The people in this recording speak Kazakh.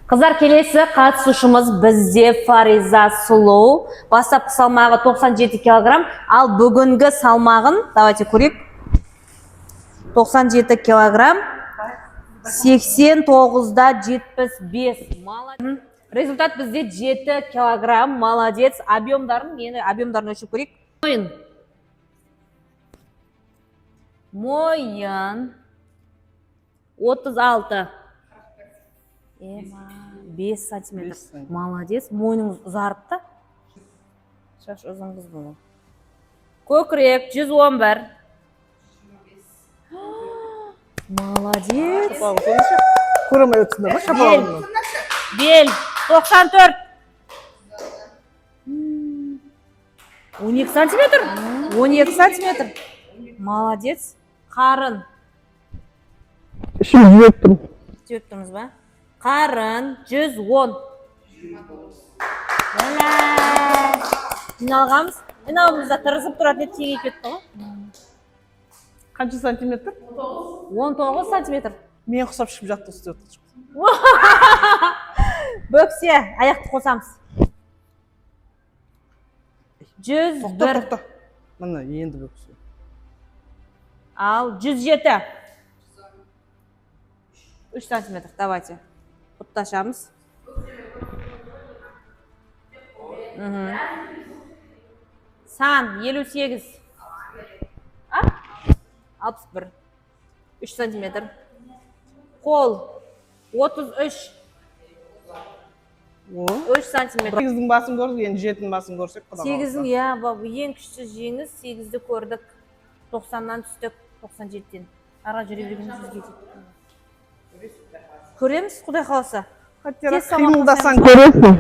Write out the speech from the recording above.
Қыздар, келесі қатысушымыз бізде Фариза Сұлу. Бастапқы салмағы 97 килограмм, ал бүгінгі салмағын, давайте көрейік. 97 килограмм, 89-да 75. Результат бізде 7 килограмм, молодец. Объемдарын өлшеп көрейік. Мойын 36. 5 сантиметр. Молодец. Мойныңыз ұзарыпты. Шаш ұзыңыз бұл. Көкірек 111. Молодец. Көрмей өтсіңдер ма шапалағымның? Бел 94. 12 сантиметр. 12 сантиметр. Молодец. Қарын. Ішім жүйеттім. Жүйеттіміз ба? Қарын 110. Жиналғамыз. Мынауымызда тырысып тұратын теңей кетті ғой. Қанша сантиметр? 19 сантиметр. Мен құсап ішіп жатты үсті өтті. Бөксе, аяқты қосамыз. 101. Тоқта. Мына енді бөксе. Ал 107. 3 сантиметр. Давайте. Құтташамыз. Сан 58. 61. 3 сантиметр. Қол 33. 3 сантиметр. 8-дің басын көрдік, енді 7-дің басын көрсек. 8-дің, я, ең күшті жеңіз 8-ді көрдік. 90-нан түстік 97-ден. Ара жүре бергеніміз жетеді. Көреміз, Құдай қаласа. Қимылдасаң көресің.